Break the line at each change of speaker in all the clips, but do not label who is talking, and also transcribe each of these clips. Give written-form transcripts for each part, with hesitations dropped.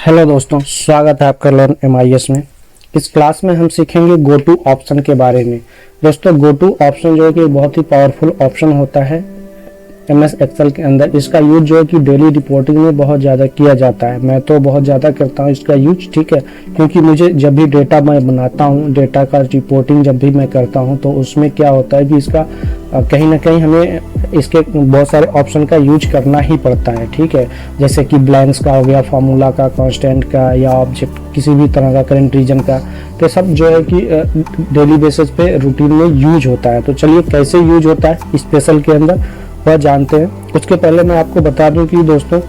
Hello दोस्तों, स्वागत है आपका लर्न MIS में। इस क्लास में हम सीखेंगे गो टू ऑप्शन के बारे में। दोस्तों, गो टू ऑप्शन जो है कि बहुत ही पावरफुल ऑप्शन होता है MS एक्सेल के अंदर। इसका यूज जो है कि डेली रिपोर्टिंग में बहुत ज़्यादा किया जाता है। मैं तो बहुत ज़्यादा करता हूँ इसका यूज, ठीक है, क्योंकि मुझे जब भी डेटा मैं बनाता हूँ, डेटा का रिपोर्टिंग जब भी मैं करता हूँ, तो उसमें क्या होता है कि इसका कहीं ना कहीं हमें इसके बहुत सारे ऑप्शन का यूज करना ही पड़ता है, ठीक है। जैसे कि ब्लैंक्स का हो गया, फार्मूला का, कांस्टेंट का, या ऑब्जेक्ट किसी भी तरह का, करंट रीजन का, तो सब जो है कि डेली बेसिस पे रूटीन में यूज होता है। तो चलिए कैसे यूज होता है स्पेशल के अंदर वह जानते हैं। उसके पहले मैं आपको बता दूं कि दोस्तों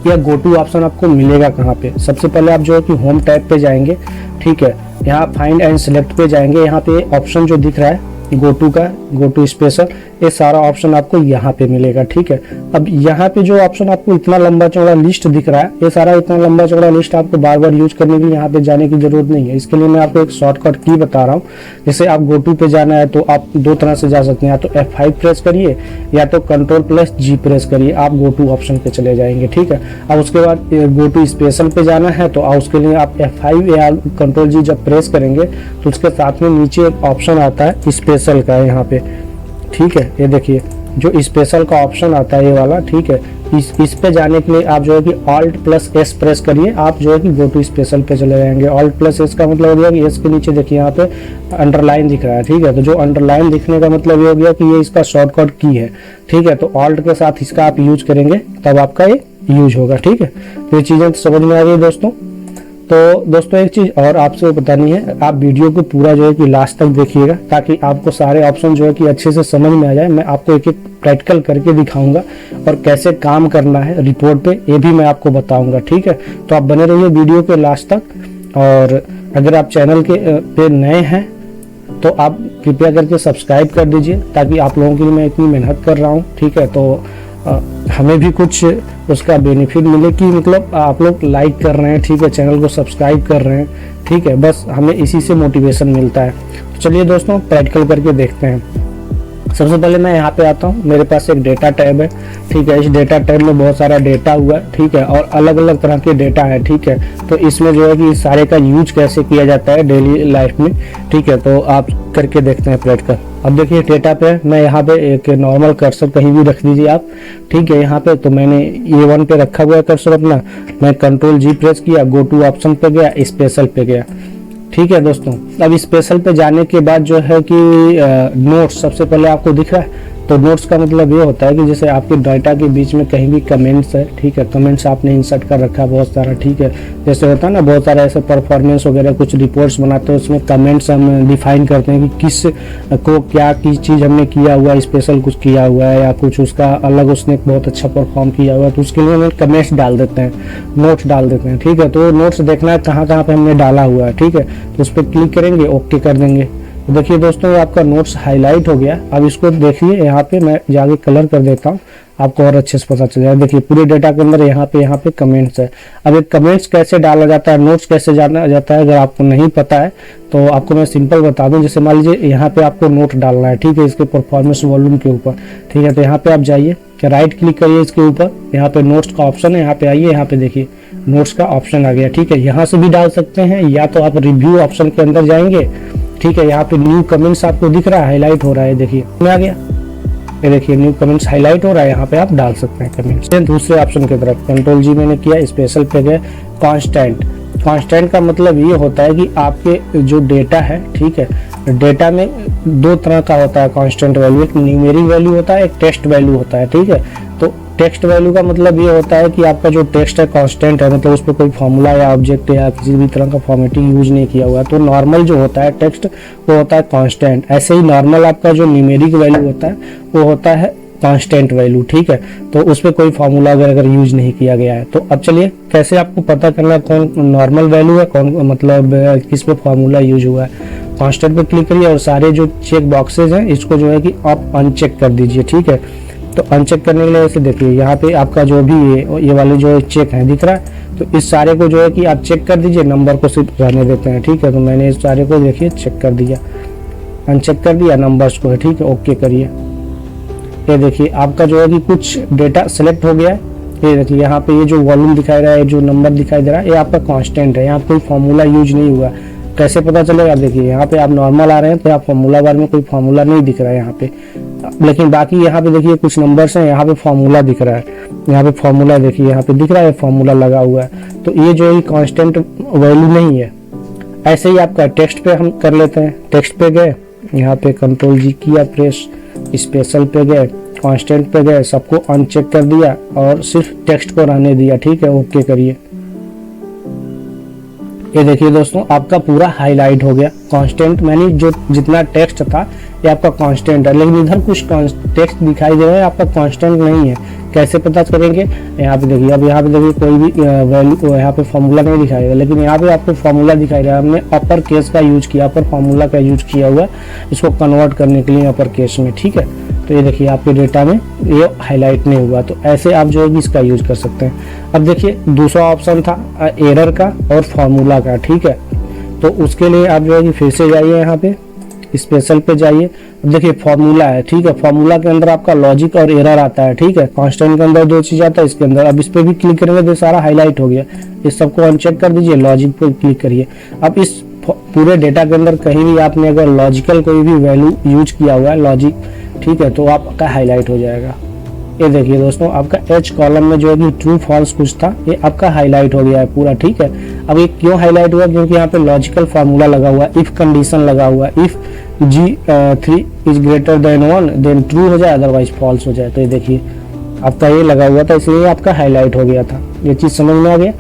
यह गो टू ऑप्शन आपको मिलेगा कहाँ पे। सबसे पहले आप जो है कि होम टैब पे जाएंगे, ठीक है। यहाँ फाइंड एंड सिलेक्ट पे जाएंगे। यहाँ पे ऑप्शन जो दिख रहा है गो टू का, गो टू स्पेशल, ये सारा ऑप्शन आपको यहाँ पे मिलेगा, ठीक है। अब यहाँ पे जो ऑप्शन आपको इतना लंबा चौड़ा लिस्ट दिख रहा है, ये सारा इतना लंबा चौड़ा लिस्ट आपको बार बार यूज करने के लिए यहाँ पे जाने की जरूरत नहीं है। इसके लिए मैं आपको एक शॉर्टकट की बता रहा हूँ। जैसे आप गो टू पे जाना है तो आप दो तरह से जा सकते हैं, या तो F5 प्रेस करिए या तो Ctrl+G प्रेस करिए, आप गो टू ऑप्शन पे चले जाएंगे, ठीक है। अब उसके बाद गो टू स्पेशल पे जाना है तो उसके लिए आप F5 या Ctrl+G जब प्रेस करेंगे तो उसके साथ में नीचे एक ऑप्शन आता है स्पेशल का, यहाँ पे, ठीक है। ये देखिए जो स्पेशल का ऑप्शन आता है ये वाला, ठीक है। इस पे जाने के लिए आप जो है कि Alt+S प्रेस करिए, आप जो है कि गो टू स्पेशल पे चले जाएंगे। Alt+S का मतलब हो गया कि S के नीचे देखिए यहाँ पे अंडरलाइन दिख रहा है, ठीक है। तो जो अंडरलाइन दिखने का मतलब ये हो गया कि ये इसका शॉर्टकट की है, ठीक है। तो Alt के साथ इसका आप यूज करेंगे तब आपका ये यूज होगा, ठीक है। तो ये चीजें समझ में आ गई दोस्तों। तो दोस्तों एक चीज और आपसे बतानी है, आप वीडियो को पूरा जो है कि लास्ट तक देखिएगा ताकि आपको सारे ऑप्शन जो है कि अच्छे से समझ में आ जाए। मैं आपको एक एक प्रैक्टिकल करके दिखाऊंगा और कैसे काम करना है रिपोर्ट पे, ये भी मैं आपको बताऊंगा, ठीक है। तो आप बने रहिए वीडियो के लास्ट तक। और अगर आप चैनल के पे नए हैं तो आप कृपया करके सब्सक्राइब कर दीजिए ताकि आप लोगों के लिए मैं इतनी मेहनत कर रहा हूँ, ठीक है। तो हमें भी कुछ उसका बेनिफिट मिले कि मतलब आप लोग लाइक कर रहे हैं, ठीक है, चैनल को सब्सक्राइब कर रहे हैं, ठीक है। बस हमें इसी से मोटिवेशन मिलता है। तो चलिए दोस्तों प्रैक्टिकल करके देखते हैं। सबसे पहले मैं यहाँ पे आता हूँ, मेरे पास एक डेटा टैब है, ठीक है। इस डेटा टैब में बहुत सारा डेटा हुआ है, ठीक है, और अलग अलग तरह के डेटा है, ठीक है। तो इसमें जो है कि इस सारे का यूज कैसे किया जाता है डेली लाइफ में, ठीक है। तो आप करके देखते हैं प्रैक्टिकल। अब देखिए डेटा पे मैं यहाँ पे एक नॉर्मल कर्सर कहीं भी रख दीजिए आप, ठीक है। यहाँ पे तो मैंने A1 पे रखा हुआ है कर्सर अपना। मैं Ctrl+G प्रेस किया, गो टू ऑप्शन पे गया, स्पेशल पे गया, ठीक है दोस्तों। अब स्पेशल पे जाने के बाद जो है कि नोट्स सबसे पहले आपको दिख रहा है। तो नोट्स का मतलब ये होता है कि जैसे आपके डाटा के बीच में कहीं भी कमेंट्स है, ठीक है, कमेंट्स आपने इंसर्ट कर रखा है बहुत सारा, ठीक है। जैसे होता है ना बहुत सारा ऐसे परफॉर्मेंस वगैरह कुछ रिपोर्ट्स बनाते हैं, उसमें कमेंट्स हम डिफाइन करते हैं कि किस को क्या किस चीज़ हमने किया हुआ है, स्पेशल कुछ किया हुआ है या कुछ उसका अलग उसने बहुत अच्छा परफॉर्म किया हुआ है, तो उसके लिए हम कमेंट्स डाल देते हैं, नोट्स डाल देते हैं, ठीक है। तो नोट्स देखना है कहाँ कहाँ पर हमने डाला हुआ है, ठीक है। तो उस पर क्लिक करेंगे, ओके कर देंगे। तो देखिए दोस्तों आपका नोट्स हाईलाइट हो गया। अब इसको देखिए, यहाँ पे मैं जाके कलर कर देता हूँ, आपको और अच्छे से पता चल जाएगा। देखिए पूरे डेटा के अंदर यहाँ पे कमेंट्स है। अब ये कमेंट्स कैसे डाला जाता है, नोट्स कैसे जाना जाता है, अगर आपको नहीं पता है तो आपको मैं सिंपल बता दूं। जैसे मान लीजिए यहाँ पे आपको नोट डालना है, ठीक है, इसके परफॉर्मेंस वॉल्यूम के ऊपर, ठीक है। तो यहाँ पे आप जाइए, राइट क्लिक करिए इसके ऊपर, यहाँ पे नोट्स का ऑप्शन है, यहाँ पे आइए, यहाँ पे देखिए नोट्स का ऑप्शन आ गया, ठीक है। यहाँ से भी डाल सकते हैं या तो आप रिव्यू ऑप्शन के अंदर जाएंगे, ठीक है। यहाँ पे न्यू कमेंट्स आपको दिख रहा है, हाईलाइट हो रहा है, देखिए आ गया, ये देखिए न्यू कमेंट्स हाईलाइट हो रहा है, यहाँ पे आप डाल सकते हैं कमेंट्स। दूसरे ऑप्शन की तरफ Ctrl+G मैंने किया, स्पेशल पे गए, कांस्टेंट। कांस्टेंट का मतलब ये होता है कि आपके जो डेटा है, ठीक है, डेटा में दो तरह का होता है कांस्टेंट वैल्यू, एक न्यूमेरिक वैल्यू होता है, एक टेक्स्ट वैल्यू होता है, ठीक है। तो टेक्स्ट वैल्यू का मतलब ये होता है कि आपका जो टेक्स्ट है कांस्टेंट है, मतलब उस पर कोई फॉर्मूला या ऑब्जेक्ट या किसी भी तरह का फॉर्मेटिंग यूज नहीं किया हुआ है। तो नॉर्मल जो होता है टेक्स्ट वो होता है कांस्टेंट। ऐसे ही नॉर्मल आपका जो न्यूमेरिक वैल्यू होता है वो होता है कांस्टेंट वैल्यू, ठीक है। तो उस पर कोई फॉर्मूला अगर यूज नहीं किया गया है। तो अब चलिए कैसे आपको पता करना कौन नॉर्मल वैल्यू है, कौन मतलब किस पे फॉर्मूला यूज हुआ है। कांस्टेंट पे क्लिक करिए और सारे जो चेक बॉक्सेज हैं इसको जो है कि आप अनचेक कर दीजिए, ठीक है। तो अनचेक करने के लिए ऐसे देखिए यहाँ पे आपका जो भी ये वाले जो चेक है दिख रहा है, तो इस सारे को जो है कि आप चेक कर दीजिए, नंबर को सिर्फ रहने देते हैं, ठीक है। तो मैंने इस सारे को देखिए चेक कर दिया, अनचेक कर दिया, नंबर्स को है, ठीक है, ओके करिए। ये देखिए आपका जो है कि कुछ डेटा सेलेक्ट हो गया है, ये देखिए यहाँ पे ये जो वॉल्यूम दिखाई रहा है, जो नंबर दिखाई दे रहा है, ये आपका कांस्टेंट है, यहाँ कोई फार्मूला यूज नहीं हुआ। कैसे पता चलेगा? देखिए यहाँ पे आप नॉर्मल आ रहे हैं तो आप फार्मूला बार में कोई फार्मूला नहीं दिख रहा है यहाँ पे, लेकिन बाकी यहाँ पे देखिए कुछ नंबर्स हैं, यहाँ पे फार्मूला दिख रहा है, यहाँ पे फार्मूला देखिए यहाँ पे दिख रहा है, फार्मूला लगा हुआ है। तो ये जो है कांस्टेंट वैल्यू नहीं है। ऐसे ही आपका टेक्स्ट पे हम कर लेते हैं। टेक्स्ट पे गए, यहाँ पे कंट्रोल जी किया प्रेस, स्पेशल पे गए, कांस्टेंट पे गए, सबको अनचेक कर दिया और सिर्फ टेक्स्ट को रहने दिया। ठीक है, ओके करिए। ये देखिए दोस्तों आपका पूरा हाईलाइट हो गया। कांस्टेंट मैंने जो जितना टेक्स्ट था ये आपका कांस्टेंट है, लेकिन इधर कुछ टेक्स्ट दिखाई दे रहा है, आपका कांस्टेंट नहीं है। कैसे पता करेंगे? यहाँ पे देखिए, अब यहाँ पे देखिए कोई भी वैल्यू, यहाँ पे फार्मूला नहीं दिखाएगा, लेकिन यहाँ पे आपको फार्मूला दिखाई रहा है। हमने अपर केस का यूज किया, अपर फार्मूला का यूज किया हुआ है इसको कन्वर्ट करने के लिए अपर केस में। ठीक है, तो ये देखिए आपके डेटा में ये हाईलाइट नहीं हुआ। तो ऐसे आप जो है इसका यूज कर सकते हैं। अब देखिए दूसरा ऑप्शन था एरर का और फार्मूला का। ठीक है, तो उसके लिए आप जो है कि फिर से जाइए, यहाँ पे स्पेशल पे जाइए। अब देखिए फार्मूला है। ठीक है, फार्मूला के अंदर आपका लॉजिक और एरर आता है। ठीक है, कांस्टेंट के अंदर दो चीज आता है, इसके अंदर। अब इस पे भी क्लिक करेंगे तो सारा हाईलाइट हो गया। इस सबको अनचेक कर दीजिए, लॉजिक पे क्लिक करिए। अब इस पूरे डेटा के अंदर कहीं भी आपने अगर लॉजिकल कोई भी वैल्यू यूज किया हुआ है, लॉजिक, ठीक है, तो आपका हाईलाइट हो जाएगा। ये देखिए दोस्तों आपका एच कॉलम में जो है कि ट्रू फॉल्स कुछ था, ये आपका हाईलाइट हो गया है पूरा। ठीक है, अब ये क्यों हाईलाइट हुआ? क्योंकि यहाँ पे लॉजिकल फार्मूला लगा हुआ है, इफ कंडीशन लगा हुआ है। If G3 is greater than 1 then true हो जाए, अदरवाइज फॉल्स हो जाए। तो ये देखिए आपका ये लगा हुआ था, इसलिए आपका हाईलाइट हो गया था। ये चीज समझ में आ गया।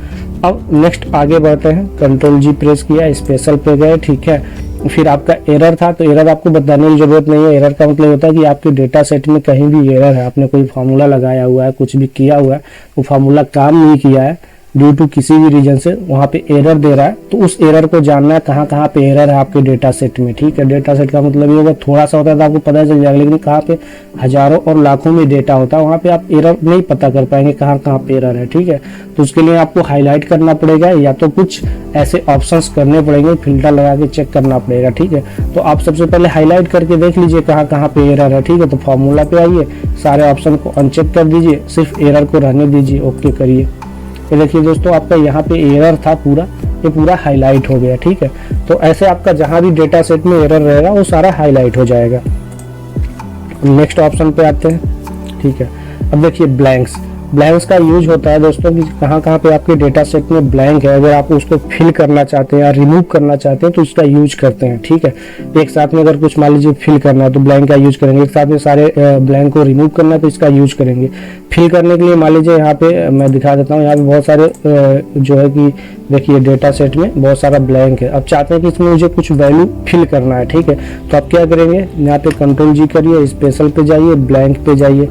अब नेक्स्ट आगे बढ़ते हैं। कंट्रोल जी प्रेस किया, स्पेशल पे गए। ठीक है, फिर आपका एरर था, तो एरर आपको बताने की जरूरत नहीं है। एरर का मतलब होता है कि आपके डेटा सेट में कहीं भी एरर है, आपने कोई फार्मूला लगाया हुआ है, कुछ भी किया हुआ है, वो फार्मूला काम नहीं किया है ड्यू टू किसी भी रीजन से, वहाँ पे एरर दे रहा है, तो उस एरर को जानना है कहाँ कहाँ पे एरर है आपके डेटा सेट में। ठीक है, डेटा सेट का मतलब ये होगा, थोड़ा सा होता है तो आपको पता चल जाएगा, लेकिन कहाँ पे हजारों और लाखों में डेटा होता है, वहाँ पे आप एरर नहीं पता कर पाएंगे कहाँ कहाँ पे एरर है। ठीक है, तो उसके लिए आपको हाईलाइट करना पड़ेगा, या तो कुछ ऐसे ऑप्शंस करने पड़ेंगे, फिल्टर लगा के चेक करना पड़ेगा। ठीक है, तो आप सबसे पहले हाईलाइट करके देख लीजिए कहाँ कहाँ पे एरर है। ठीक है, तो फॉर्मूला पे आइए, सारे ऑप्शन को अनचेक कर दीजिए, सिर्फ एरर को रहने दीजिए, ओके करिए। ये देखिए दोस्तों आपका यहाँ पे एरर था पूरा, ये पूरा हाईलाइट हो गया। ठीक है, तो ऐसे आपका जहाँ भी डेटा सेट में एरर रहेगा वो सारा हाईलाइट हो जाएगा। नेक्स्ट ऑप्शन पे आते हैं। ठीक है, अब देखिए ब्लैंक्स। ब्लैंक्स का यूज होता है दोस्तों कि कहाँ कहाँ पे आपके डेटा सेट में ब्लैंक है, अगर आप उसको फिल करना चाहते हैं या रिमूव करना चाहते हैं तो इसका यूज करते हैं। ठीक है, एक साथ में अगर कुछ मान लीजिए फिल करना है तो ब्लैंक का यूज करेंगे, एक साथ में सारे ब्लैंक को रिमूव करना है तो इसका यूज करेंगे। फिल करने के लिए मान लीजिए यहाँ पे मैं दिखा देता हूँ, यहाँ पे बहुत सारे जो है कि देखिए डेटा सेट में बहुत सारा ब्लैंक है। अब चाहते हैं कि इसमें मुझे कुछ वैल्यू फिल करना है। ठीक है, तो आप क्या करेंगे, यहाँ पे कंट्रोल जी करिए, स्पेशल पे जाइए, ब्लैंक पे जाइए।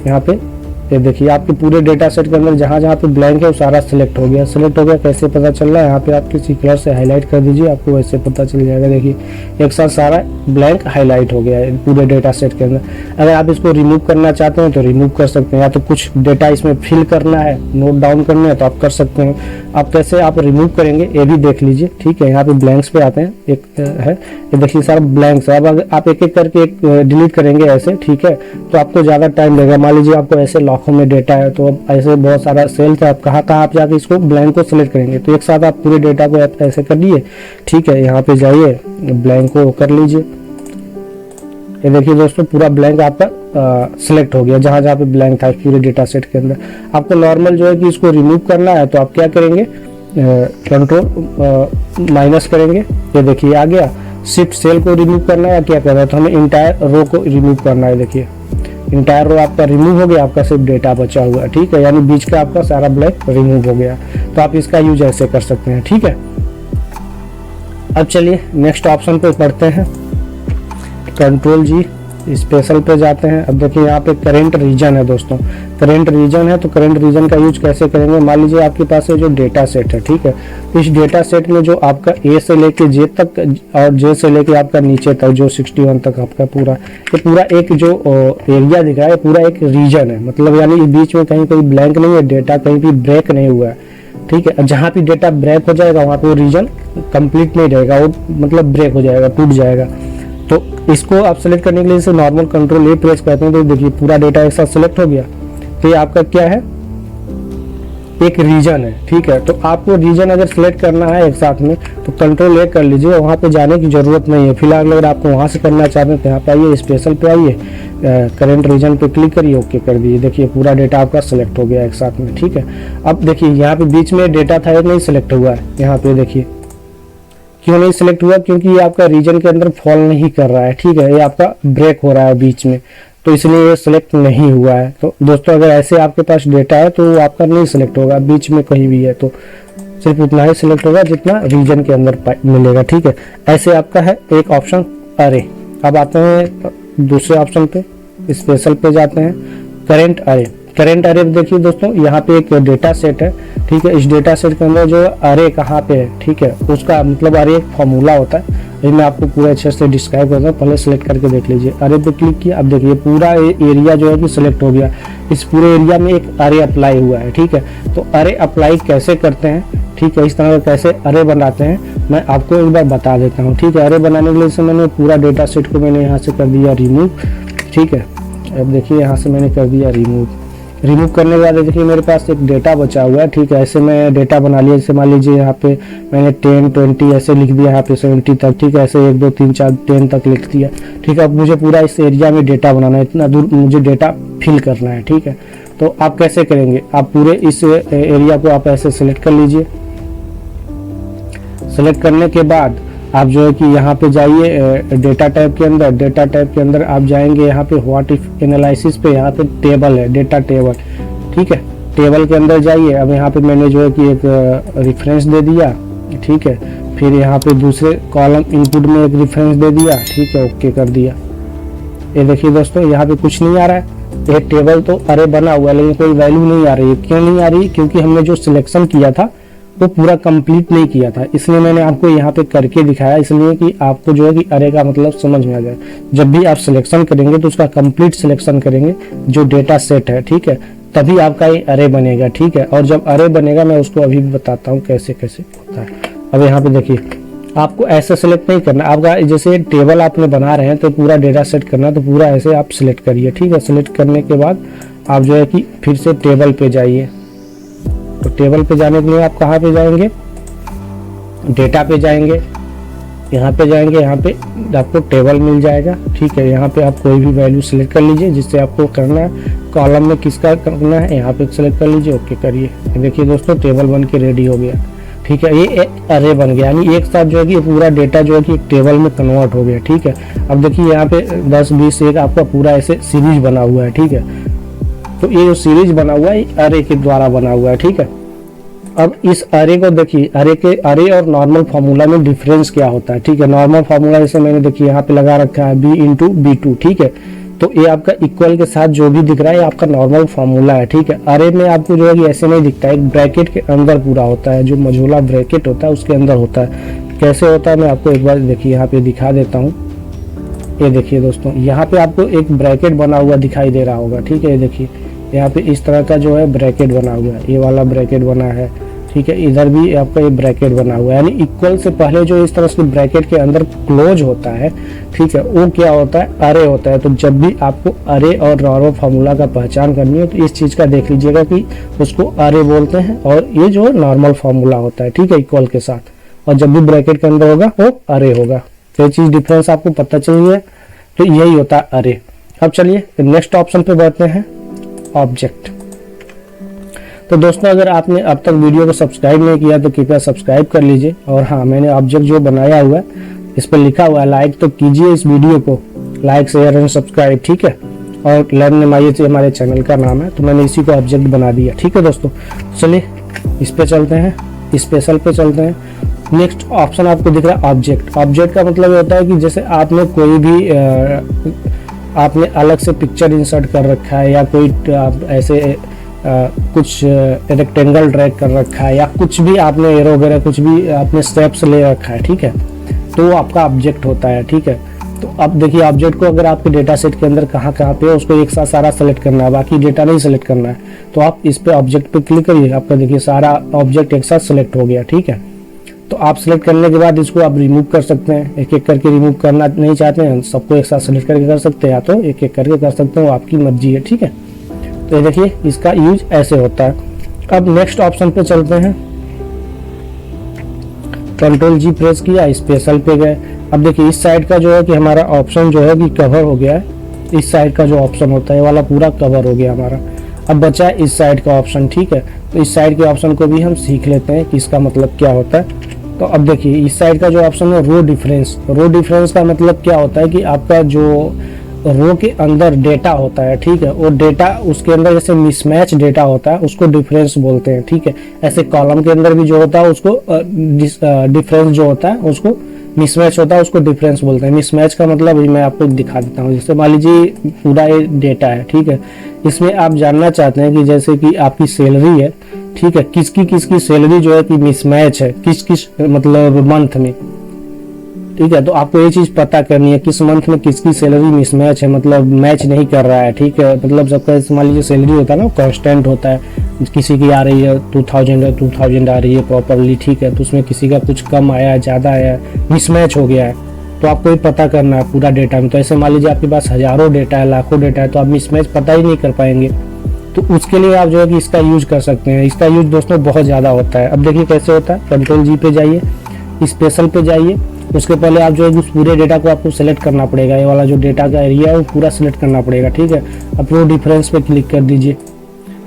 यहाँ पे ये देखिए आपके पूरे डेटा सेट के अंदर जहाँ जहाँ पे ब्लैंक है वो सारा सिलेक्ट हो गया। सिलेक्ट हो गया कैसे पता चल रहा है? यहाँ पे आप किसी कलर से हाईलाइट कर दीजिए, आपको वैसे पता चल जाएगा। देखिए एक साथ सारा ब्लैंक हाईलाइट हो गया है पूरे डेटा सेट के अंदर। अगर आप इसको रिमूव करना चाहते हैं तो रिमूव कर सकते हैं, या तो कुछ डेटा इसमें फिल करना है, नोट डाउन करना है तो आप कर सकते हैं। आप कैसे आप रिमूव करेंगे ये भी देख लीजिए। ठीक है, यहाँ पे ब्लैंक्स पे आते हैं, एक है ये देखिए सारा ब्लैंक्स है। अब अगर आप एक एक करके एक डिलीट करेंगे ऐसे, ठीक है, तो आपको ज़्यादा टाइम लगेगा। मान लीजिए आपको ऐसे लाखों में डेटा है, तो अब ऐसे बहुत सारा सेल्स है, आप कहाँ कहाँ आप जाके इसको ब्लैंक को सिलेक्ट करेंगे, तो एक साथ आप पूरे डेटा को ऐसे कर लिए। ठीक है, यहाँ पे जाइए, ब्लैंक को कर लीजिए। ये देखिए दोस्तों पूरा ब्लैंक आपका सिलेक्ट हो गया, जहाँ जहाँ पे ब्लैंक था पूरे डेटा सेट के अंदर। आपको नॉर्मल जो है कि इसको रिमूव करना है तो आप क्या करेंगे, कंट्रोल माइनस करेंगे। ये देखिए आ गया। शिफ्ट सेल को रिमूव करना है, क्या करना है, तो हमें इंटायर रो को रिमूव करना है। देखिए इंटायर रो आपका रिमूव हो गया, आपका सिर्फ डेटा बचा हुआ है। ठीक है, यानी बीच का आपका सारा ब्लैंक रिमूव हो गया। तो आप इसका यूज ऐसे कर सकते हैं। ठीक है, अब चलिए नेक्स्ट ऑप्शन पे पढ़ते हैं। कंट्रोल जी स्पेशल पे जाते हैं। अब देखिए यहाँ पे करेंट रीजन है दोस्तों, करेंट रीजन है, तो करेंट रीजन का यूज कैसे करेंगे। मान लीजिए आपके पास ये जो डेटा सेट है, ठीक है, इस डेटा सेट में जो आपका ए से लेके जे तक और जे से लेके आपका नीचे तक जो 61 तक आपका पूरा ये पूरा एक जो एरिया दिख रहा है, पूरा एक रीजन है। मतलब यानी बीच में कहीं कोई ब्लैंक नहीं है, डेटा कहीं भी ब्रेक नहीं हुआ है। ठीक है, जहाँ भी डेटा ब्रेक हो जाएगा वहाँ पे वो रीजन कंप्लीट नहीं रहेगा, वो मतलब ब्रेक हो जाएगा, टूट जाएगा। तो इसको आप सेलेक्ट करने के लिए इसे नॉर्मल कंट्रोल ए प्रेस करते हैं, तो देखिए पूरा डेटा एक साथ सेलेक्ट हो गया। तो ये आपका क्या है, एक रीजन है, ठीक है। तो आपको रीजन अगर सिलेक्ट करना है एक साथ में तो कंट्रोल ए कर लीजिए, वहाँ पे जाने की ज़रूरत नहीं है फिलहाल। अगर आपको वहाँ से करना चाहते हैं तो यहाँ पे आइए, स्पेशल पे आइए, करंट रीजन पे क्लिक करिए, ओके कर दीजिए। देखिए पूरा डेटा आपका सिलेक्ट हो गया एक साथ में, ठीक है। अब देखिए यहाँ पे बीच में डेटा था, ये नहीं सिलेक्ट हुआ है। यहाँ पे देखिए क्यों नहीं सिलेक्ट हुआ, क्योंकि ये आपका रीजन के अंदर फॉल नहीं कर रहा है, ठीक है। ये आपका ब्रेक हो रहा है बीच में, तो इसलिए ये सिलेक्ट नहीं हुआ है। तो दोस्तों अगर ऐसे आपके पास डेटा है तो आपका नहीं सिलेक्ट होगा, बीच में कहीं भी है तो सिर्फ उतना ही सिलेक्ट होगा जितना रीजन के अंदर मिलेगा, ठीक है। ऐसे आपका है एक ऑप्शन अरे। अब आते हैं दूसरे ऑप्शन पे, स्पेशल पे जाते हैं, करेंट अरे। करेंट अरे देखिए दोस्तों, यहाँ पे एक डेटा सेट है, ठीक है। इस डेटा सेट के अंदर जो अरे कहाँ पे है, ठीक है, उसका मतलब अरे एक फॉर्मूला होता है। ये मैं आपको पूरे अच्छे से डिस्क्राइब करता हूँ, पहले सेलेक्ट करके देख लीजिए। अरे पे क्लिक किया, अब देखिए पूरा एरिया जो है कि सिलेक्ट हो गया। इस पूरे एरिया में एक अरे अप्लाई हुआ है, ठीक है। तो अरे अप्लाई कैसे करते हैं, ठीक है, इस तरह का कैसे अरे बनाते हैं मैं आपको एक बार बता देता हूँ, ठीक है। अरे बनाने के लिए से मैंने पूरा डेटा सेट को मैंने यहाँ से कर दिया रिमूव, ठीक है। अब देखिए यहाँ से मैंने कर दिया रिमूव। रिमूव करने के बाद देखिए मेरे पास एक डेटा बचा हुआ है, ठीक है। ऐसे मैं डेटा बना लिया, जैसे मान लीजिए यहाँ पे मैंने 10, 20 ऐसे लिख दिया, यहाँ पे 70 तक, ठीक है। ऐसे 1, 2, 3, 4, 10 तक लिख दिया, ठीक है। अब मुझे पूरा इस एरिया में डेटा बनाना है, इतना दूर मुझे डेटा फिल करना है, ठीक है। तो आप कैसे करेंगे, आप पूरे इस एरिया को आप ऐसे सिलेक्ट कर लीजिए। सेलेक्ट करने के बाद आप जो है कि यहाँ पे जाइए डेटा टाइप के अंदर। डेटा टाइप के अंदर आप जाएंगे यहाँ पे व्हाट इफ एनालिसिस पे, यहाँ पे टेबल है, डेटा टेबल, ठीक है। टेबल के अंदर जाइए। अब यहाँ पे मैंने जो है कि एक रेफरेंस दे दिया, ठीक है। फिर यहाँ पे दूसरे कॉलम इनपुट में एक रेफरेंस दे दिया, ठीक है, ओके कर दिया। ये देखिए दोस्तों यहाँ पे कुछ नहीं आ रहा है, ये टेबल तो अरे बना हुआ है लेकिन कोई वैल्यू नहीं आ रही है। क्यों नहीं आ रही, क्योंकि हमने जो सिलेक्शन किया था वो पूरा कंप्लीट नहीं किया था, इसलिए मैंने आपको यहाँ पे करके दिखाया, इसलिए कि आपको जो है कि अरे का मतलब समझ में आ जाए। जब भी आप सिलेक्शन करेंगे तो उसका कंप्लीट सिलेक्शन करेंगे जो डेटा सेट है, ठीक है, तभी आपका ये अरे बनेगा, ठीक है। और जब अरे बनेगा मैं उसको अभी भी बताता हूँ कैसे कैसे होता है। अब यहाँ पे देखिए आपको ऐसे सिलेक्ट नहीं करना, आपका जैसे टेबल आपने बना रहे हैं तो पूरा डेटा सेट करना, तो पूरा ऐसे आप सिलेक्ट करिए, ठीक है। सिलेक्ट करने के बाद आप जो है कि फिर से टेबल पे जाइए। तो टेबल पे जाने के लिए आप कहाँ पे जाएंगे, डेटा पे जाएंगे, यहाँ पे जाएंगे, यहाँ पे आपको टेबल मिल जाएगा, ठीक है। यहाँ पे आप कोई भी वैल्यू सिलेक्ट कर लीजिए जिससे आपको करना है, कॉलम में किसका करना है यहाँ पे सिलेक्ट कर लीजिए, ओके करिए। देखिए दोस्तों टेबल बन के रेडी हो गया, ठीक है। ये एक अरे बन गया, यानी एक साथ जो है कि पूरा डेटा जो है कि एक टेबल में कन्वर्ट हो गया, ठीक है। अब देखिए यहाँ पे 10, 20 एक आपका पूरा ऐसे सीरीज बना हुआ है, ठीक है। तो ये जो सीरीज बना हुआ है अरे के द्वारा बना हुआ है, ठीक है। अब इस अरे को देखिए, अरे और नॉर्मल फार्मूला में डिफरेंस क्या होता है, ठीक है। नॉर्मल फार्मूला जैसे मैंने देखिए यहाँ पे लगा रखा है b इंटू B2, ठीक है। तो ये आपका इक्वल के साथ जो भी दिख रहा है आपका नॉर्मल फार्मूला है, ठीक है। अरे में आपको जो है कि ऐसे नहीं दिखता है, एक ब्रैकेट के अंदर पूरा होता है, जो मझोला ब्रैकेट होता है उसके अंदर होता है। कैसे होता है मैं आपको एक बार देखिए यहाँ पे दिखा देता हूँ। ये देखिए दोस्तों यहाँ पे आपको एक ब्रैकेट बना हुआ दिखाई दे रहा होगा, ठीक है। ये देखिए यहाँ पे इस तरह का जो है ब्रैकेट बना हुआ है, ये वाला ब्रैकेट बना है, ठीक है। इधर भी आपका ये ब्रैकेट बना हुआ है, यानी इक्वल से पहले जो इस तरह से ब्रैकेट के अंदर क्लोज होता है, ठीक है, वो क्या होता है, अरे होता है। तो जब भी आपको अरे और नॉर्मल फार्मूला का पहचान करनी है तो इस चीज का देख लीजिएगा कि उसको अरे बोलते हैं और ये जो नॉर्मल फार्मूला होता है, ठीक है, इक्वल के साथ। और जब भी ब्रैकेट के अंदर होगा वो अरे होगा। तो ये चीज डिफरेंस आपको पता चल गया, तो यही होता है अरे। अब चलिए नेक्स्ट ऑप्शन पे बढ़ते हैं, ऑब्जेक्ट। तो दोस्तों अगर आपने अब तक वीडियो को सब्सक्राइब नहीं किया तो कृपया सब्सक्राइब कर लीजिए। और हाँ, मैंने ऑब्जेक्ट जो बनाया हुआ है इस पर लिखा हुआ है लाइक, तो कीजिए इस वीडियो को लाइक, शेयर एंड सब्सक्राइब, ठीक है। और लर्न MIS हमारे चैनल का नाम है, तो मैंने इसी को ऑब्जेक्ट बना दिया, ठीक है दोस्तों। चलिए इस पे चलते हैं, स्पेशल पे चलते हैं। नेक्स्ट ऑप्शन आपको दिख रहा है ऑब्जेक्ट। ऑब्जेक्ट का मतलब होता है कि जैसे आपने कोई भी आपने अलग से पिक्चर इंसर्ट कर रखा है, या कोई ऐसे कुछ रेक्टेंगल ड्रैग कर रखा है, या कुछ भी आपने एरो वगैरह कुछ भी आपने स्टेप्स ले रखा है, ठीक है, तो वो आपका ऑब्जेक्ट होता है, ठीक है। तो अब देखिए ऑब्जेक्ट को अगर आपके डेटा सेट के अंदर कहाँ कहाँ पे है उसको एक साथ सारा सेलेक्ट करना है, बाकी डेटा नहीं सेलेक्ट करना है। तो आप इस पे ऑब्जेक्ट पे क्लिक करिए, आपका देखिए सारा ऑब्जेक्ट एक साथ सेलेक्ट हो गया, ठीक है। तो आप सेलेक्ट करने के बाद इसको आप रिमूव कर सकते हैं, एक एक करके रिमूव करना नहीं चाहते हैं सबको एक साथ सेलेक्ट करके कर सकते हैं, या तो एक एक करके कर सकते हैं, वो आपकी मर्जी है, ठीक है। तो देखिए इसका यूज ऐसे होता है। अब नेक्स्ट ऑप्शन पे चलते हैं, कंट्रोल जी प्रेस किया, स्पेशल पे गए। अब देखिए इस साइड का जो है कि हमारा ऑप्शन जो है कि कवर हो गया है, इस साइड का जो ऑप्शन होता है वाला पूरा कवर हो गया हमारा। अब बचा है इस साइड का ऑप्शन, ठीक है। तो इस साइड के ऑप्शन को भी हम सीख लेते हैं कि इसका मतलब क्या होता है। तो अब देखिए इस साइड का जो ऑप्शन है रो डिफरेंस, रो डिफरेंस का मतलब क्या होता है कि आपका जो रो के अंदर डेटा होता है, ठीक है, वो डेटा उसके अंदर जैसे मिसमैच डेटा होता है उसको डिफरेंस बोलते हैं, ठीक है। ऐसे कॉलम के अंदर भी जो होता है उसको डिफरेंस जो होता है उसको मिसमैच होता है उसको डिफरेंस बोलते हैं। मिसमैच का मतलब मैं आपको दिखा देता हूँ। जैसे मान लीजिए पूरा ये डेटा है, ठीक है, इसमें आप जानना चाहते हैं कि जैसे कि आपकी सैलरी है, ठीक है, किसकी सैलरी जो है कि मिसमैच है किस मतलब मंथ में, ठीक है। तो आपको ये चीज पता करनी है किस मंथ में किसकी सैलरी मिसमैच है, मतलब मैच नहीं कर रहा है, ठीक है। मतलब सबका मान लीजिए सैलरी होता है ना कांस्टेंट होता है, किसी की आ रही है 2000 आ रही है प्रॉपरली, ठीक है, तो उसमें किसी का कुछ कम आया है, ज़्यादा आया है, मिसमैच हो गया है, तो आपको ये पता करना है पूरा डेटा में। तो ऐसे मान लीजिए आपके पास हज़ारों डेटा है, लाखों डेटा है, तो आप मिसमैच पता ही नहीं कर पाएंगे। तो उसके लिए आप जो है कि इसका यूज कर सकते हैं। इसका यूज दोस्तों बहुत ज़्यादा होता है। अब देखिए कैसे होता है, कंट्रोल जी पे जाइए, स्पेशल पे जाइए। उसके पहले आप जो है उस पूरे डेटा को आपको सेलेक्ट करना पड़ेगा, ये वाला जो डेटा का एरिया है वो पूरा सेलेक्ट करना पड़ेगा, ठीक है। अब रो डिफरेंस पे क्लिक कर दीजिए।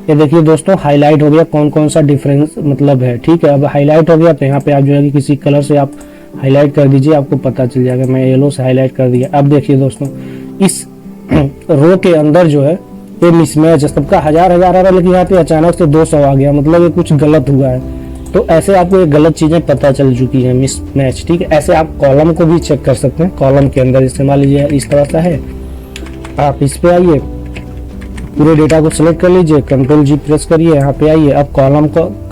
ये देखिए दोस्तों हाईलाइट हो गया कौन कौन सा डिफरेंस मतलब है, ठीक है। अब हाईलाइट हो गया तो यहाँ पे आप जो है कि किसी कलर से आप हाईलाइट कर दीजिए, आपको पता चल जाएगा। मैं येलो से हाईलाइट कर दिया। अब देखिए दोस्तों इस रो के अंदर जो है ये मिसमैच है, सबका हजार आ रहा है, लेकिन यहाँ पे अचानक से 200 आ गया, मतलब ये कुछ गलत हुआ है। तो ऐसे आपको ये गलत चीजें पता चल चुकी है, मिसमैच, ठीक है। ऐसे आप कॉलम को भी चेक कर सकते हैं। कॉलम के अंदर जैसे मान लीजिए इस तरह का है, आप इस पे आइए, पूरे डेटा को सिलेक्ट कर लीजिए, कंट्रोल जी प्रेस करिए, यहाँ पे आइए। अब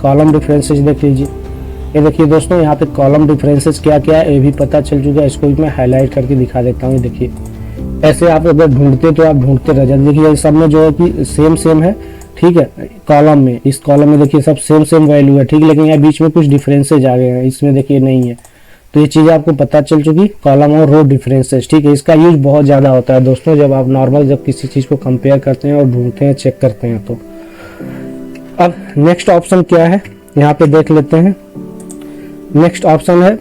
कॉलम डिफरेंसेस देख लीजिए। ये देखिए दोस्तों यहाँ पे कॉलम डिफरेंसेस क्या क्या है ये भी पता चल चुका है। इसको भी मैं हाईलाइट करके दिखा देता हूँ। देखिए ऐसे आप अगर ढूंढते तो आप ढूंढते रह जाते। देखिए सब में जो है कि सेम है, ठीक है। कॉलम में इस कॉलम में देखिए सब सेम वैल्यू है, ठीक है, लेकिन यहाँ बीच में कुछ डिफरेंसेज आ गए हैं, इसमें देखिए नहीं है। तो ये चीज़ आपको पता चल चुकी, कॉलम और रो डिफरेंसेस, ठीक है। इसका यूज बहुत ज़्यादा होता है दोस्तों जब आप नॉर्मल जब किसी चीज़ को कंपेयर करते हैं और ढूंढते हैं चेक करते हैं। तो अब नेक्स्ट ऑप्शन क्या है यहाँ पे देख लेते हैं। नेक्स्ट ऑप्शन है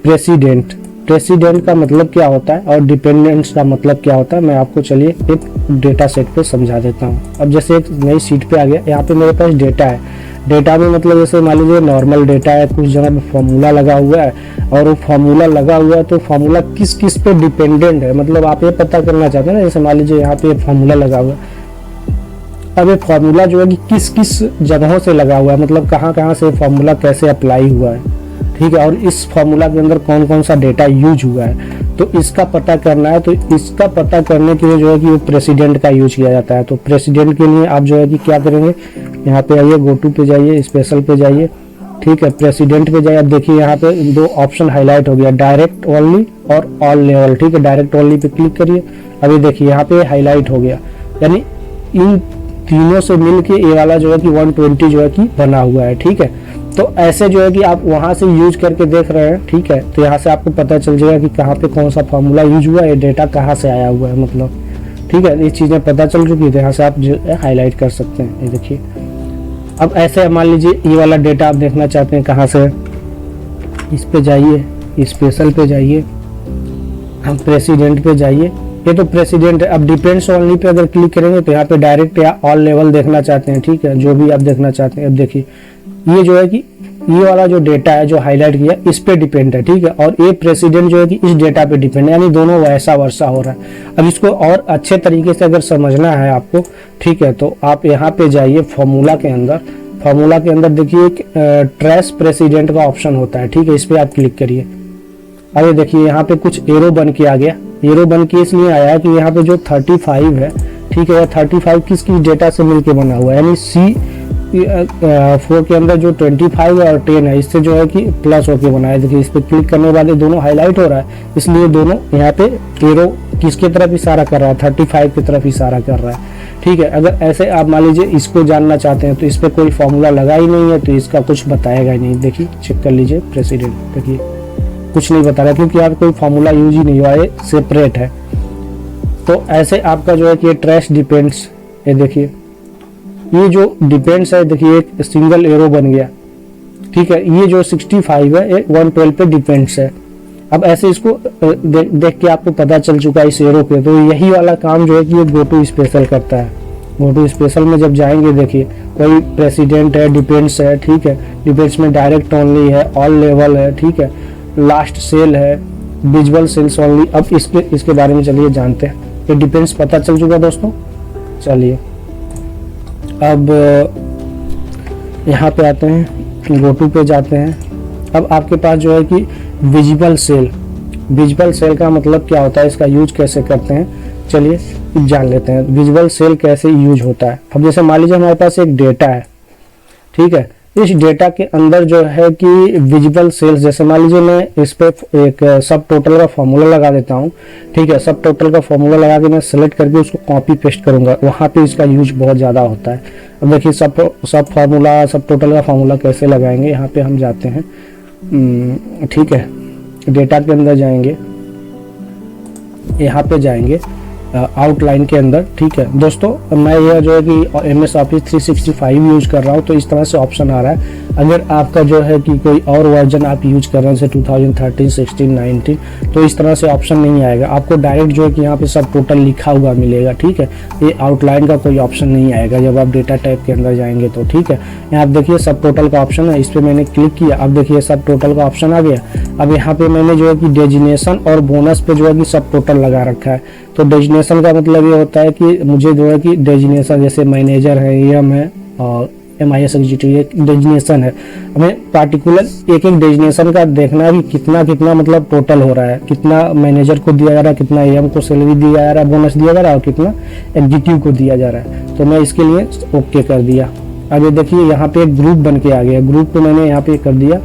प्रेसिडेंट। प्रेसिडेंट का मतलब क्या होता है और डिपेंडेंट्स का मतलब क्या होता है, मैं आपको चलिए एक डेटा सेट पे समझा देता हूँ। अब जैसे एक नई शीट पे आ गया, यहाँ पे मेरे पास डेटा है। डेटा में मतलब जैसे मान लीजिए नॉर्मल डेटा है, कुछ जगह पे फॉर्मूला लगा हुआ है, और वो फॉर्मूला लगा हुआ है तो फॉर्मूला किस किस पे डिपेंडेंट है, मतलब आप ये पता करना चाहते हैं ना। जैसे मान लीजिए यहाँ पे फॉर्मूला लगा हुआ है, अब ये फॉर्मूला जो है कि किस किस जगहों से लगा हुआ है, मतलब कहाँ कहाँ से फॉर्मूला कैसे अप्लाई हुआ है, ठीक है, और इस फॉर्मूला के अंदर कौन कौन सा डेटा यूज हुआ है, तो इसका पता करना है। तो इसका पता करने के लिए जो है कि वो प्रेसिडेंट का यूज किया जाता है। तो प्रेसिडेंट के लिए आप जो है कि क्या करेंगे, यहाँ पे आइए, गो टू पे जाइए, स्पेशल पे जाइए, ठीक है, प्रेसिडेंट पे जाइए। अब देखिए यहाँ पे दो ऑप्शन हाईलाइट हो गया, डायरेक्ट ओनली और ऑल लेवल, ठीक है। डायरेक्ट ओनली पे क्लिक करिए। अभी देखिए यहाँ पे हाईलाइट हो गया, यानी इन तीनों से मिलके ये वाला जो है कि 120 जो है कि बना हुआ है, ठीक है। तो ऐसे जो है कि आप वहां से यूज करके देख रहे हैं, ठीक है, तो यहाँ से आपको पता चल जाएगा कि कहाँ पे कौन सा फॉर्मूला यूज हुआ है, डेटा कहाँ से आया हुआ है, मतलब, ठीक है। ये चीज़ें पता चल चुकी है, तो यहाँ से आप जो है हाईलाइट कर सकते हैं। ये देखिए अब ऐसे मान लीजिए ये वाला डेटा आप देखना चाहते हैं कहाँ से, इस पे जाइए, स्पेशल पे जाइए, हम प्रेसिडेंट पे जाइए। ये तो प्रेसिडेंट है। अब डिपेंड्स ओनली पे अगर क्लिक करेंगे तो यहाँ पे डायरेक्ट या ऑल लेवल देखना चाहते हैं, ठीक है, जो भी आप देखना चाहते हैं। अब देखिए ये जो है कि ये वाला जो डेटा है जो हाईलाइट किया इस पे डिपेंड है, ठीक है, और ये प्रेसिडेंट जो है कि इस डेटा पे डिपेंड है, यानी दोनों वैसा वर्षा हो रहा है। अब इसको और अच्छे तरीके से अगर समझना है आपको, ठीक है, तो आप यहाँ पे जाइए फॉर्मूला के अंदर। फॉर्मूला के अंदर देखिए एक ट्रेस प्रेसिडेंट का ऑप्शन होता है, ठीक है, इस पे आप क्लिक करिए। अब ये देखिए यहाँ पे कुछ एरो बन के आ गया। एरो बन के इसलिए आया कि यहाँ पे जो 35 है, ठीक है, 35 किस डेटा से मिलके बना हुआ है, यानी C4 के अंदर जो 25 और 10 है इससे जो है कि प्लस होके बना है। देखिए इस पे क्लिक करने के बाद दोनों हाईलाइट हो रहा है, इसलिए दोनों यहाँ पे एरो किसके तरफ इशारा कर रहा है, 35 की तरफ इशारा कर रहा है, ठीक है। अगर ऐसे आप मान लीजिए इसको जानना चाहते हैं तो इस पे कोई फॉर्मूला लगा ही नहीं है तो इसका कुछ बताएगा ही नहीं। देखिए चेक कर लीजिए प्रेसिडेंट, देखिए कुछ नहीं बता रहा क्योंकि यहाँ पे कोई फॉर्मूला यूज ही नहीं हुआ है, सेपरेट है। तो ऐसे आपका जो है कि ट्रेस डिपेंड्स, ये देखिए ये जो डिपेंड्स है देखिए एक सिंगल एरो बन गया, ठीक है। ये जो 65 है ये 112 पे डिपेंड्स है। अब ऐसे इसको देख के आपको पता चल चुका है इस एरो पे, तो यही वाला काम जो है कि ये गो टू स्पेशल करता है। गो टू स्पेशल में जब जाएंगे देखिए कोई प्रेसिडेंट है, डिपेंड्स है, ठीक है। डिपेंड्स में डायरेक्ट ओनली है, ऑल लेवल है, ठीक है, लास्ट सेल है, विजुअल सेल्स ओनली। अब इसके बारे में चलिए जानते हैं। ये डिपेंड्स पता चल चुका दोस्तों। चलिए अब यहाँ पे आते हैं, गो टू पे जाते हैं। अब आपके पास जो है कि विजिबल सेल, विजिबल सेल का मतलब क्या होता है, इसका यूज कैसे करते हैं, चलिए जान लेते हैं। विजुअल सेल कैसे यूज होता है। अब जैसे मान लीजिए हमारे पास एक डेटा है, ठीक है। इस डेटा के अंदर जो है कि विजिबल सेल्स, जैसे मान लीजिए मैं इस पे एक सब टोटल का फॉर्मूला लगा देता हूँ, ठीक है। सब टोटल का फॉर्मूला लगा के मैं सेलेक्ट करके उसको कॉपी पेस्ट करूंगा, वहां पे इसका यूज बहुत ज्यादा होता है। अब देखिए सब फॉर्मूला, सब टोटल का फॉर्मूला कैसे लगाएंगे। यहाँ पे हम जाते हैं, ठीक है, डेटा के अंदर जाएंगे, यहाँ पे जाएंगे आउटलाइन के अंदर, ठीक है दोस्तों। मैं यह जो है कि MS Office 365 यूज कर रहा हूँ, तो इस तरह से ऑप्शन आ रहा है। अगर आपका जो है कि कोई और वर्जन आप यूज कर रहे हैं जैसे 2013, 16, 19, तो इस तरह से ऑप्शन नहीं आएगा। आपको डायरेक्ट जो है कि यहाँ पे सब टोटल लिखा हुआ मिलेगा, ठीक है। ये आउटलाइन का कोई ऑप्शन नहीं आएगा जब आप डेटा टाइप के अंदर जाएंगे तो, ठीक है। यहाँ आप देखिए सब टोटल का ऑप्शन है, इस पर मैंने क्लिक किया, अब देखिए सब टोटल का ऑप्शन आ गया। अब यहाँ पे मैंने जो है कि डेजिग्नेशन और बोनस पे जो है कि सब टोटल लगा रखा है। तो डेजिग्नेशन का मतलब ये होता है कि मुझे जो है कि डेजिग्नेशन जैसे मैनेजर है, EM है और MIS एग्जीक्यूटिव एक डेजिग्नेशन है। हमें पार्टिकुलर एक एक डेजिग्नेशन का देखना कि कितना कितना मतलब टोटल हो रहा है, कितना मैनेजर को दिया जा रहा है, कितना EM को सैलरी दिया जा रहा है, बोनस दिया जा रहा है और कितना एग्जीक्यूटिव को दिया जा रहा है। तो मैं इसके लिए ओके कर दिया। अब ये देखिए यहाँ पे एक ग्रुप बन के आ गया, ग्रुप को मैंने यहाँ पे कर दिया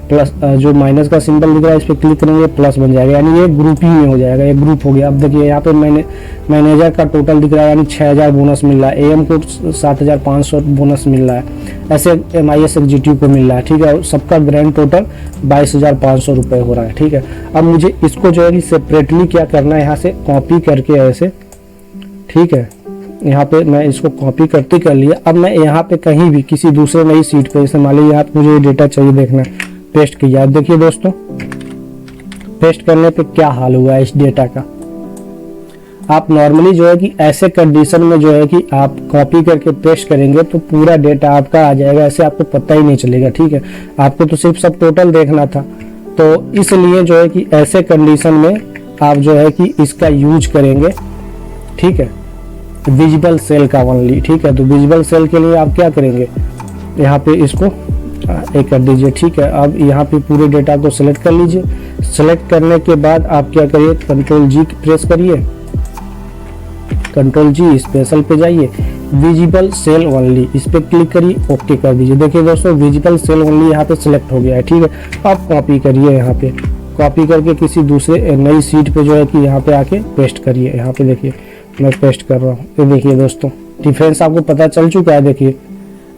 प्लस, जो माइनस का सिंबल दिख रहा है इस पर क्लिक करेंगे प्लस बन जाएगा, यानी ये ग्रुप ही में हो जाएगा, ये ग्रुप हो गया। अब देखिए यहाँ पे मैनेजर का टोटल दिख रहा है, यानी 6000 बोनस मिल रहा है, AM को 7500 बोनस मिल रहा है, ऐसे MIS एग्जीक्यूटिव को मिल रहा है, ठीक है। सबका ग्रैंड टोटल 22500 रुपये हो रहा है, ठीक है। अब मुझे इसको जो है कि सेपरेटली क्या करना है, यहाँ से कॉपी करके ऐसे, ठीक है, यहाँ पे मैं इसको कॉपी करते कर लिया। अब मैं यहाँ पे कहीं भी किसी दूसरे नई सीट पे, जैसे मान लीजिए यहाँ पे मुझे डेटा चाहिए देखना, पेस्ट किया। अब देखिए दोस्तों पेस्ट करने पे क्या हाल हुआ है इस डेटा का। आप नॉर्मली जो है कि ऐसे कंडीशन में जो है कि आप कॉपी करके पेस्ट करेंगे तो पूरा डेटा आपका आ जाएगा, ऐसे आपको पता ही नहीं चलेगा, ठीक है। आपको तो सिर्फ सब टोटल देखना था, तो इसलिए जो है कि ऐसे कंडीशन में आप जो है कि इसका यूज करेंगे, ठीक है, विजिबल सेल का ओनली, ठीक है। तो विजिबल सेल के लिए आप क्या करेंगे, यहाँ पे इसको एक कर दीजिए, ठीक है। अब यहाँ पे पूरे डेटा को सिलेक्ट कर लीजिए। सिलेक्ट करने के बाद आप क्या करिए, Ctrl+G प्रेस करिए, Ctrl+G स्पेशल पे जाइए, विजिबल सेल ओनली इस पे क्लिक करिए, ओके कर दीजिए। देखिए दोस्तों विजिबल सेल ओनली यहाँ पे सिलेक्ट हो गया है, ठीक है। अब कॉपी करिए, यहाँ पे कॉपी करके किसी दूसरे नई सीट पे जो है कि यहाँ पे आके पेस्ट करिए। यहाँ पे देखिए मैं पेस्ट कर रहा हूँ, ये देखिए दोस्तों डिफरेंस आपको पता चल चुका है। देखिए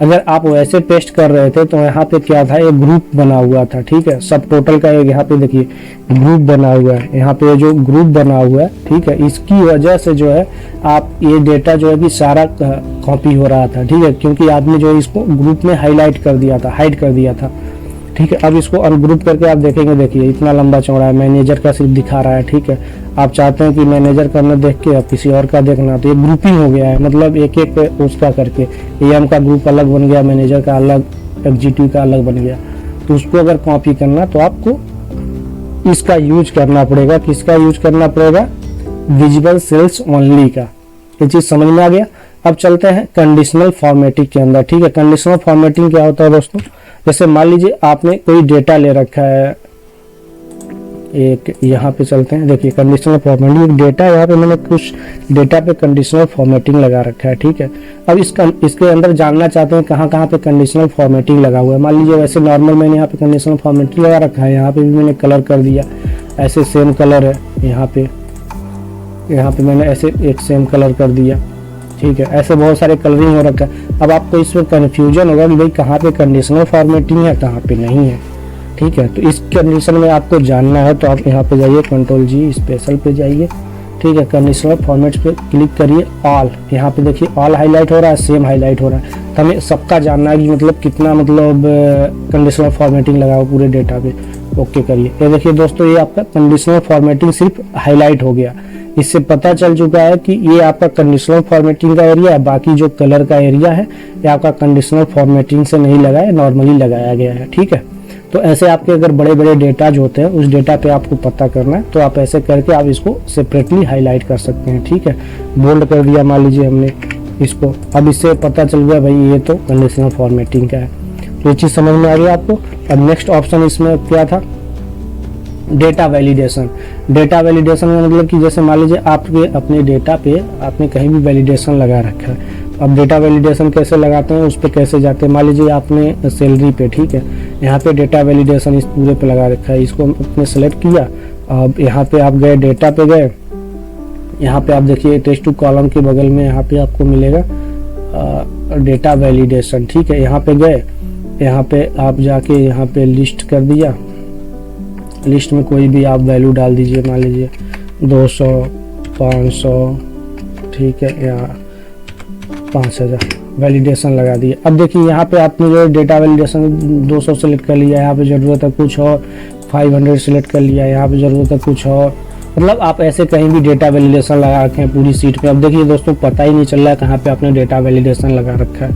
अगर आप वैसे पेस्ट कर रहे थे तो यहाँ पे क्या था, एक ग्रुप बना हुआ था, ठीक है। सब टोटल का एक यहाँ पे देखिए ग्रुप बना हुआ है, यहाँ पे जो ग्रुप बना हुआ है, ठीक है। इसकी वजह से जो है आप ये डेटा जो है कि सारा कॉपी हो रहा था, ठीक है, क्योंकि आपने जो है इसको ग्रुप में हाईलाइट कर दिया था, हाइड कर दिया था, ठीक है। अब इसको अनग्रुप करके आप देखेंगे, देखिए इतना लंबा चौड़ा है, मैनेजर का सिर्फ दिखा रहा है, ठीक है। आप चाहते हैं कि मैनेजर का न देख के आप किसी और का देखना, तो ये ग्रुपिंग हो गया है, मतलब एक एक उसका करके AM का ग्रुप अलग बन गया, मैनेजर का अलग, एग्जीक्यूटिव का अलग बन गया। तो उसको अगर कॉपी करना तो आपको इसका यूज करना पड़ेगा, किसका यूज करना पड़ेगा, विजिबल सेल्स ओनली का। ये चीज समझ में आ गया। अब चलते हैं कंडीशनल फॉर्मेटिंग के अंदर, ठीक है। कंडीशनल फॉर्मेटिंग क्या होता है दोस्तों, जैसे मान लीजिए आपने कोई डेटा ले रखा है, एक यहाँ पे चलते हैं, देखिए कंडीशनल फॉर्मेटिंग डेटा, यहाँ पे मैंने कुछ डेटा पे कंडीशनल फॉर्मेटिंग लगा रखा है, ठीक है। अब इसके अंदर जानना चाहते हैं कहाँ कहाँ पे कंडीशनल फॉर्मेटिंग लगा हुआ है। मान लीजिए वैसे नॉर्मल मैंने यहाँ पे कंडीशनल फॉर्मेटिंग लगा रखा है, यहाँ पे भी मैंने कलर कर दिया, ऐसे सेम कलर है, यहाँ पे मैंने ऐसे एक सेम कलर कर दिया, ठीक है। ऐसे बहुत सारे कलरिंग हो रखा है। अब आपको इसमें कन्फ्यूजन होगा कि भाई कहाँ पे कंडीशनल फॉर्मेटिंग है, कहाँ पे नहीं है, ठीक है। तो इस कंडीशन में आपको जानना है तो आप यहाँ पे जाइए, Ctrl+G स्पेशल पे जाइए, ठीक है। कंडीशनल फॉर्मेट पे क्लिक करिए, ऑल, यहाँ पे देखिए ऑल हाईलाइट हो रहा है, सेम हाईलाइट हो रहा है। तो हमें सबका जानना है कि मतलब कितना मतलब कंडीशनल फॉर्मेटिंग लगा हो पूरे डेटा पे। ओके करिए। ये देखिए दोस्तों, ये आपका कंडीशनल फॉर्मेटिंग सिर्फ हाईलाइट हो गया। इससे पता चल चुका है कि ये आपका कंडीशनल फॉर्मेटिंग का एरिया है, बाकी जो कलर का एरिया है ये आपका कंडीशनल फॉर्मेटिंग से नहीं लगा है, नॉर्मली लगाया गया है, ठीक है। तो ऐसे आपके अगर बड़े बड़े डेटा जो होते हैं उस डेटा पे आपको पता करना है तो आप ऐसे करके आप इसको सेपरेटली हाईलाइट कर सकते हैं, ठीक है। बोल्ड कर दिया मान लीजिए हमने इसको, अब इससे पता चल गया भाई ये तो कंडीशनल फॉर्मेटिंग का है। तो ये चीज़ समझ में आ गई आपको। अब नेक्स्ट ऑप्शन इसमें क्या था, डेटा वैलिडेशन। डेटा वैलिडेशन में मतलब कि जैसे मान लीजिए आपके अपने डेटा पे आपने कहीं भी वैलिडेशन लगा रखा है। अब डेटा वैलिडेशन कैसे लगाते हैं, उस पर कैसे जाते हैं। मान लीजिए आपने सैलरी पे, ठीक है, यहाँ पे डेटा वैलिडेशन इस पूरे पे लगा रखा है, इसको आपने सेलेक्ट किया। अब यहाँ पे आप गए, डेटा पे गए, यहाँ पे आप देखिए टेक्स्ट टू कॉलम के बगल में यहाँ पे आपको मिलेगा डेटा वैलिडेशन, ठीक है। यहाँ पे गए, यहाँ पे आप जाके यहाँ पे लिस्ट कर दिया, लिस्ट में कोई भी आप वैल्यू डाल दीजिए, मान लीजिए 200, 500, ठीक है, या 5000 वैलिडेशन लगा दिए। अब देखिए यहाँ पे आपने जो डेटा वैलिडेशन 200 सेलेक्ट कर लिया, यहाँ पे ज़रूरत है कुछ और, 500 सेलेक्ट कर लिया, यहाँ पे ज़रूरत है कुछ और। मतलब आप ऐसे कहीं भी डेटा वैलिडेशन लगा रखे हैं पूरी सीट पे। अब देखिए दोस्तों, पता ही नहीं चल रहा है कहाँ पे आपने डेटा वैलिडेशन लगा रखा है,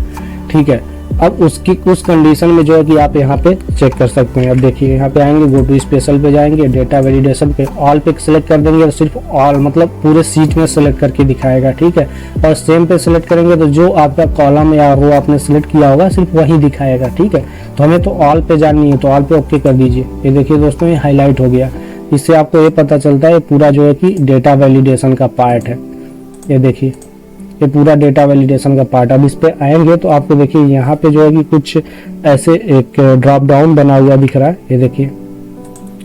ठीक है। अब उसकी उस कंडीशन में जो है कि आप यहाँ पे चेक कर सकते हैं। अब देखिए यहाँ पे आएंगे, गो टू स्पेशल पे जाएंगे, डेटा वैलिडेशन पे ऑल पे सेलेक्ट कर देंगे, तो सिर्फ ऑल मतलब पूरे सीट में सेलेक्ट करके दिखाएगा, ठीक है। और सेम पे सेलेक्ट करेंगे तो जो आपका कॉलम या रो आपने सेलेक्ट किया होगा सिर्फ वही दिखाएगा, ठीक है। तो हमें तो ऑल पे जाननी है, तो ऑल पे ओके कर दीजिए। ये देखिए दोस्तों, ये हाईलाइट हो गया। इससे आपको ये पता चलता है पूरा जो है कि डेटा वैलिडेशन का पार्ट है। ये देखिए, ये पूरा डेटा वैलिडेशन का पार्ट। अब इस पे आएंगे तो आपको देखिए यहाँ पे जो है कि कुछ ऐसे एक ड्रॉप डाउन बना हुआ दिख रहा है। ये देखिए,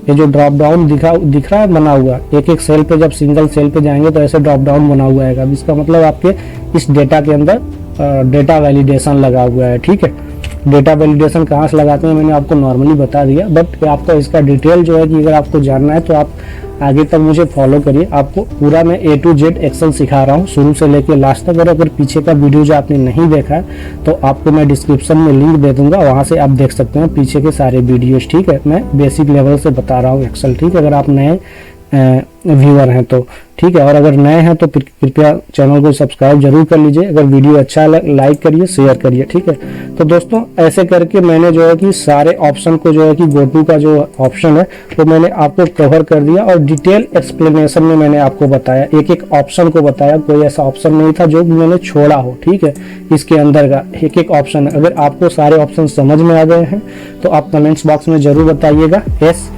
ये जो ड्रॉप डाउन दिख रहा है बना हुआ, एक एक सेल पे जब सिंगल सेल पे जाएंगे तो ऐसे ड्रॉप डाउन बना हुआ है। अब इसका मतलब आपके इस डेटा के अंदर डेटा वैलिडेशन लगा हुआ है, ठीक है। डेटा वैलिडेशन कहाँ से लगाते हैं मैंने आपको नॉर्मली बता दिया, बट आपका इसका डिटेल जो है कि अगर आपको जानना है तो आप आगे तक मुझे फॉलो करिए। आपको पूरा मैं A to Z एक्सेल सिखा रहा हूँ शुरू से लेकर लास्ट तक। और अगर पीछे का वीडियो जो आपने नहीं देखा है तो आपको मैं डिस्क्रिप्शन में लिंक दे दूंगा, वहाँ से आप देख सकते हैं पीछे के सारे वीडियोज, ठीक है। मैं बेसिक लेवल से बता रहा हूँ एक्सेल, ठीक है। अगर आप नए व्यूअर हैं तो ठीक है, और अगर नए हैं तो कृपया चैनल को सब्सक्राइब जरूर कर लीजिए। अगर वीडियो अच्छा लाइक करिए, शेयर करिए, ठीक है। तो दोस्तों ऐसे करके मैंने जो है कि सारे ऑप्शन को जो है कि GoTo का जो ऑप्शन है वो मैंने आपको कवर कर दिया और डिटेल एक्सप्लेनेशन में मैंने आपको बताया, एक एक ऑप्शन को बताया। कोई ऐसा ऑप्शन नहीं था जो मैंने छोड़ा हो, ठीक है। इसके अंदर का एक एक ऑप्शन, अगर आपको सारे ऑप्शन समझ में आ गए हैं तो आप कमेंट्स बॉक्स में जरूर बताइएगा, yes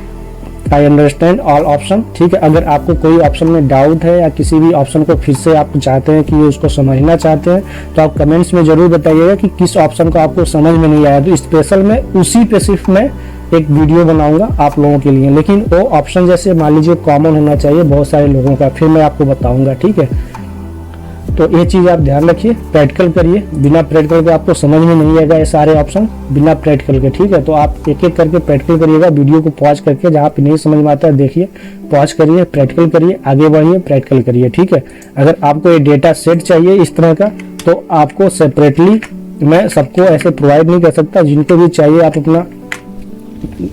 I understand all option, ठीक है। अगर आपको कोई ऑप्शन में डाउट है या किसी भी ऑप्शन को फिर से आप चाहते हैं कि उसको समझना चाहते हैं तो आप कमेंट्स में जरूर बताइएगा कि किस ऑप्शन को आपको समझ में नहीं आया। तो स्पेशल में उसी पे सिर्फ मैं एक वीडियो बनाऊंगा आप लोगों के लिए, लेकिन वो ऑप्शन जैसे मान लीजिए कॉमन होना चाहिए बहुत सारे लोगों का, फिर मैं आपको बताऊंगा, ठीक है। तो ये चीज़ आप ध्यान रखिए, प्रैक्टिकल करिए। बिना प्रैक्टिकल के आपको समझ में नहीं आएगा ये सारे ऑप्शन, बिना प्रैक्टिकल के, ठीक है। तो आप एक एक करके प्रैक्टिकल करिएगा, वीडियो को पॉज करके, जहाँ पे नहीं समझ में आता है देखिए, पॉज करिए, प्रैक्टिकल करिए, आगे बढ़िए, प्रैक्टिकल करिए, ठीक है। अगर आपको ये डेटा सेट चाहिए इस तरह का तो आपको सेपरेटली मैं सबको ऐसे प्रोवाइड नहीं कर सकता। जिनको भी चाहिए आप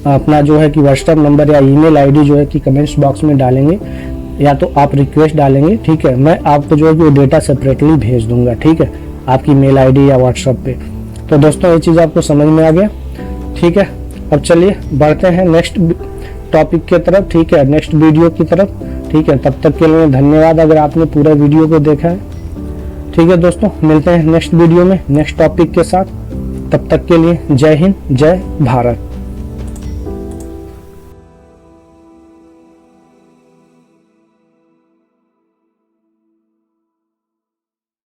अपना जो है कि व्हाट्सएप नंबर या ईमेल आईडी जो है कि कमेंट्स बॉक्स में डालेंगे या तो आप रिक्वेस्ट डालेंगे, ठीक है। मैं आपको जो है कि वो डेटा सेपरेटली भेज दूंगा, ठीक है, आपकी मेल आईडी या व्हाट्सएप पे। तो दोस्तों ये चीज़ आपको समझ में आ गया, ठीक है। अब चलिए बढ़ते हैं नेक्स्ट टॉपिक की तरफ, ठीक है, नेक्स्ट वीडियो की तरफ, ठीक है। तब तक के लिए धन्यवाद अगर आपने पूरा वीडियो को देखा है, ठीक है। दोस्तों मिलते हैं नेक्स्ट वीडियो में नेक्स्ट टॉपिक के साथ, तब तक के लिए जय हिंद, जय भारत।